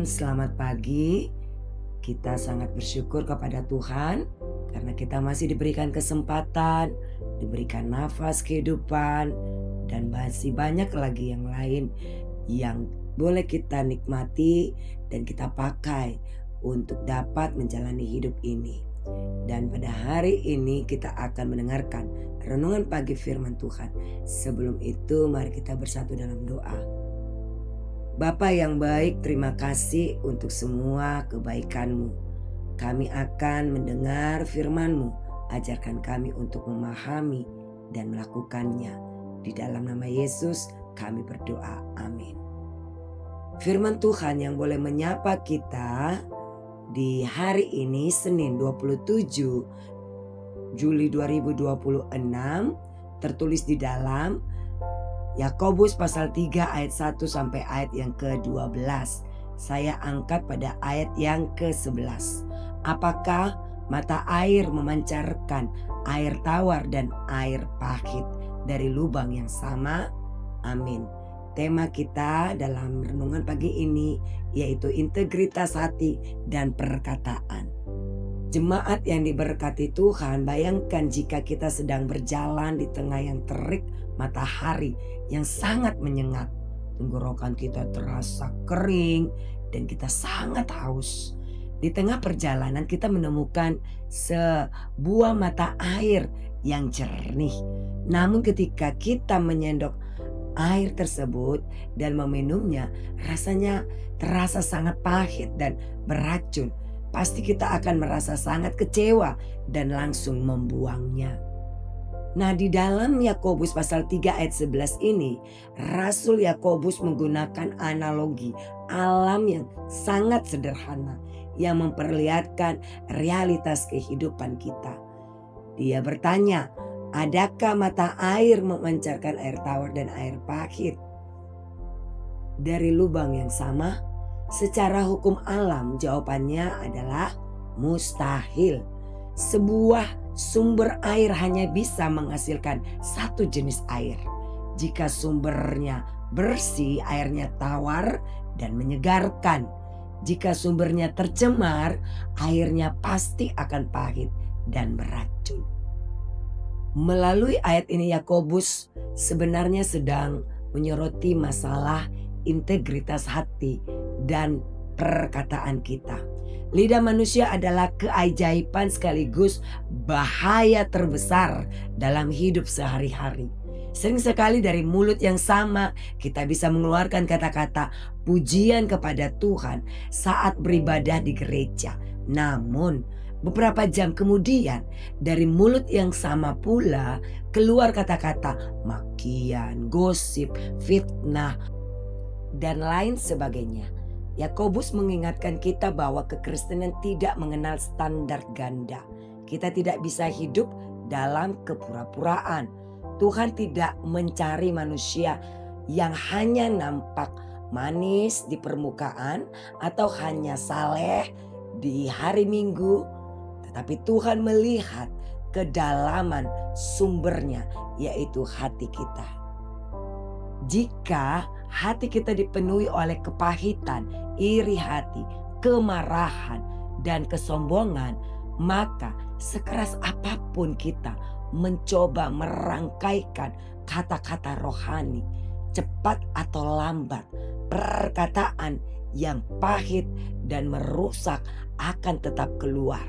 Shalom, selamat pagi. Kita sangat bersyukur kepada Tuhan karena kita masih diberikan kesempatan, diberikan nafas kehidupan, dan masih banyak lagi yang lain yang boleh kita nikmati dan kita pakai untuk dapat menjalani hidup ini. Dan pada hari ini kita akan mendengarkan renungan pagi firman Tuhan. Sebelum itu mari kita bersatu dalam doa. Bapa yang baik, terima kasih untuk semua kebaikan-Mu. Kami akan mendengar firman-Mu. Ajarkan kami untuk memahami dan melakukannya. Di dalam nama Yesus kami berdoa. Amin. Firman Tuhan yang boleh menyapa kita di hari ini Senin 27 Juli 2026 tertulis di dalam Yakobus pasal 3 ayat 1 sampai ayat yang ke-12. Saya angkat pada ayat yang ke-11. Apakah mata air memancarkan air tawar dan air pahit dari lubang yang sama? Amin. Tema kita dalam renungan pagi ini yaitu integritas hati dan perkataan. Jemaat yang diberkati Tuhan, bayangkan jika kita sedang berjalan di tengah yang terik matahari yang sangat menyengat. Tenggorokan kita terasa kering dan kita sangat haus. Di tengah perjalanan kita menemukan sebuah mata air yang jernih. Namun ketika kita menyendok air tersebut dan meminumnya, rasanya terasa sangat pahit dan beracun. Pasti kita akan merasa sangat kecewa dan langsung membuangnya. Nah, di dalam Yakobus pasal 3 ayat 11 ini, Rasul Yakobus menggunakan analogi alam yang sangat sederhana yang memperlihatkan realitas kehidupan kita. Dia bertanya, adakah mata air memancarkan air tawar dan air pahit dari lubang yang sama? Secara hukum alam jawabannya adalah mustahil. Sebuah sumber air hanya bisa menghasilkan satu jenis air. Jika sumbernya bersih, airnya tawar dan menyegarkan. Jika sumbernya tercemar, airnya pasti akan pahit dan beracun. Melalui ayat ini Yakobus sebenarnya sedang menyoroti masalah integritas hati dan perkataan kita. Lidah manusia adalah keajaiban sekaligus bahaya terbesar dalam hidup sehari-hari. Sering sekali dari mulut yang sama kita bisa mengeluarkan kata-kata pujian kepada Tuhan saat beribadah di gereja. Namun beberapa jam kemudian dari mulut yang sama pula keluar kata-kata makian, gosip, fitnah, dan lain sebagainya. Yakobus mengingatkan kita bahwa kekristenan tidak mengenal standar ganda. Kita tidak bisa hidup dalam kepura-puraan. Tuhan tidak mencari manusia yang hanya nampak manis di permukaan atau hanya saleh di hari Minggu. Tetapi Tuhan melihat kedalaman sumbernya, yaitu hati kita. Jika hati kita dipenuhi oleh kepahitan, iri hati, kemarahan, dan kesombongan, maka sekeras apapun kita mencoba merangkaikan kata-kata rohani, cepat atau lambat, perkataan yang pahit dan merusak akan tetap keluar.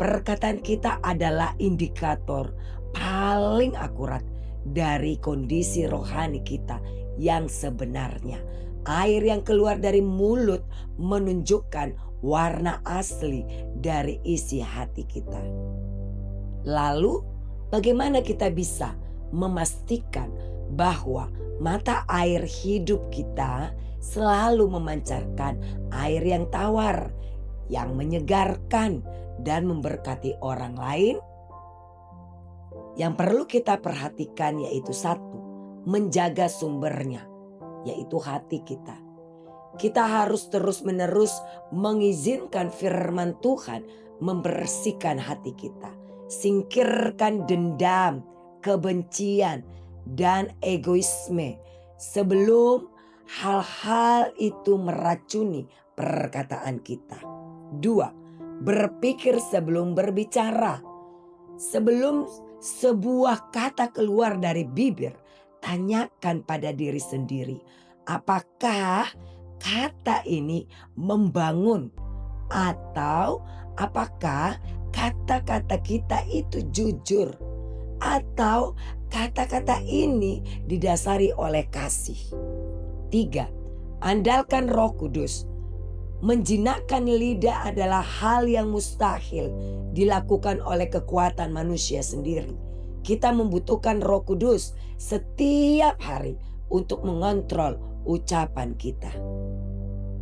Perkataan kita adalah indikator paling akurat dari kondisi rohani kita yang sebenarnya. Air yang keluar dari mulut menunjukkan warna asli dari isi hati kita. Lalu bagaimana kita bisa memastikan bahwa mata air hidup kita selalu memancarkan air yang tawar, yang menyegarkan dan memberkati orang lain? Yang perlu kita perhatikan yaitu satu, menjaga sumbernya, yaitu hati kita. Kita harus terus-menerus mengizinkan firman Tuhan membersihkan hati kita. Singkirkan dendam, kebencian, dan egoisme sebelum hal-hal itu meracuni perkataan kita. 2. Berpikir sebelum berbicara. Sebelum sebuah kata keluar dari bibir, tanyakan pada diri sendiri, apakah kata ini membangun atau apakah kata-kata kita itu jujur, atau kata-kata ini didasari oleh kasih. 3. Andalkan Roh Kudus. Menjinakkan lidah adalah hal yang mustahil dilakukan oleh kekuatan manusia sendiri. Kita membutuhkan Roh Kudus setiap hari untuk mengontrol ucapan kita.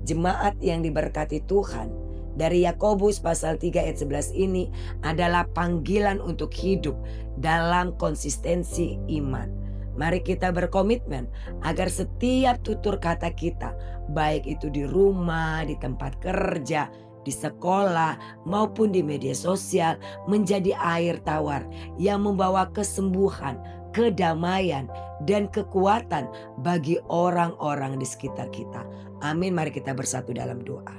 Jemaat yang diberkati Tuhan, dari Yakobus pasal 3 ayat 11 ini adalah panggilan untuk hidup dalam konsistensi iman. Mari kita berkomitmen agar setiap tutur kata kita, baik itu di rumah, di tempat kerja, di sekolah, maupun di media sosial, menjadi air tawar yang membawa kesembuhan, kedamaian, dan kekuatan bagi orang-orang di sekitar kita. Amin. Mari kita bersatu dalam doa.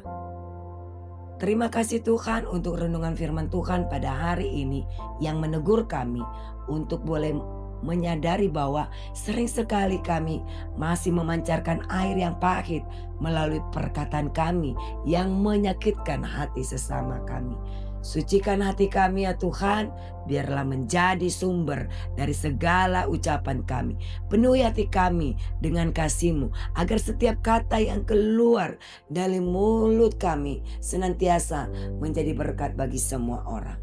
Terima kasih Tuhan untuk renungan firman Tuhan pada hari ini yang menegur kami untuk boleh menyadari bahwa sering sekali kami masih memancarkan air yang pahit melalui perkataan kami yang menyakitkan hati sesama kami. Sucikan hati kami ya Tuhan, biarlah menjadi sumber dari segala ucapan kami. Penuhi hati kami dengan kasih-Mu, agar setiap kata yang keluar dari mulut kami senantiasa menjadi berkat bagi semua orang.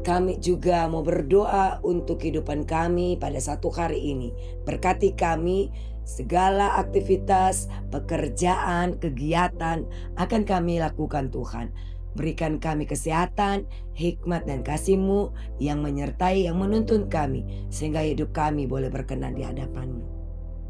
Kami juga mau berdoa untuk kehidupan kami pada satu hari ini. Berkati kami, segala aktivitas, pekerjaan, kegiatan akan kami lakukan Tuhan. Berikan kami kesehatan, hikmat dan kasih-Mu yang menyertai, yang menuntun kami, sehingga hidup kami boleh berkenan di hadapan-Mu.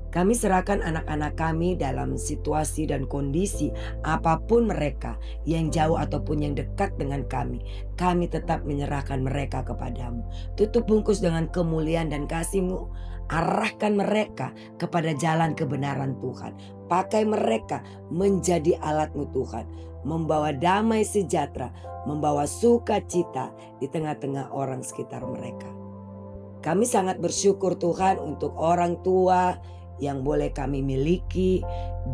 Kami serahkan anak-anak kami dalam situasi dan kondisi apapun mereka, yang jauh ataupun yang dekat dengan kami. Kami tetap menyerahkan mereka kepadamu. Tutup bungkus dengan kemuliaan dan kasih-Mu. Arahkan mereka kepada jalan kebenaran Tuhan. Pakai mereka menjadi alat-Mu Tuhan. Membawa damai sejahtera, membawa sukacita di tengah-tengah orang sekitar mereka. Kami sangat bersyukur Tuhan untuk orang tua yang boleh kami miliki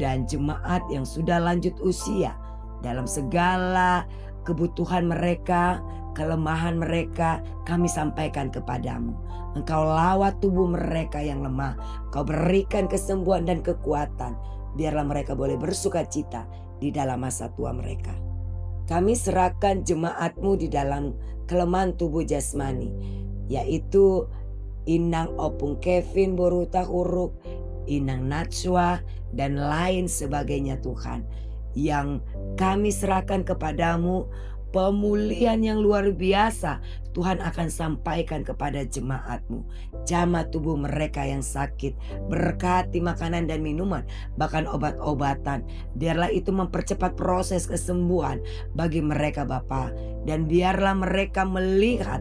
dan jemaat yang sudah lanjut usia. Dalam segala kebutuhan mereka, kelemahan mereka, kami sampaikan kepadamu. Engkau lawat tubuh mereka yang lemah. Kau berikan kesembuhan dan kekuatan. Biarlah mereka boleh bersukacita di dalam masa tua mereka. Kami serahkan jemaat-Mu di dalam kelemahan tubuh jasmani, yaitu Inang Opung Kevin Boruta Huruk, Inang Natswa, dan lain sebagainya Tuhan. Yang kami serahkan kepadamu, pemulihan yang luar biasa Tuhan akan sampaikan kepada jemaat-Mu. Jamah tubuh mereka yang sakit, berkati makanan dan minuman, bahkan obat-obatan. Biarlah itu mempercepat proses kesembuhan bagi mereka Bapa. Dan biarlah mereka melihat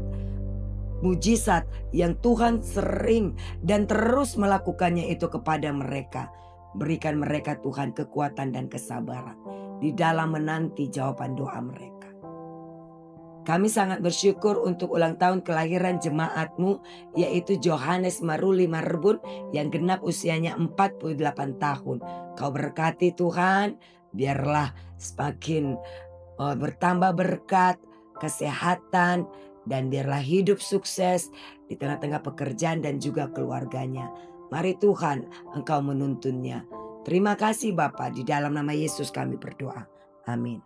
mujizat yang Tuhan sering dan terus melakukannya itu kepada mereka. Berikan mereka Tuhan kekuatan dan kesabaran di dalam menanti jawaban doa mereka. Kami sangat bersyukur untuk ulang tahun kelahiran jemaat-Mu, yaitu Johannes Maruli Marbun yang genap usianya 48 tahun. Kau berkati Tuhan, biarlah semakin bertambah berkat, kesehatan, dan biarlah hidup sukses di tengah-tengah pekerjaan dan juga keluarganya. Mari Tuhan, Engkau menuntunnya. Terima kasih Bapa, di dalam nama Yesus kami berdoa. Amin.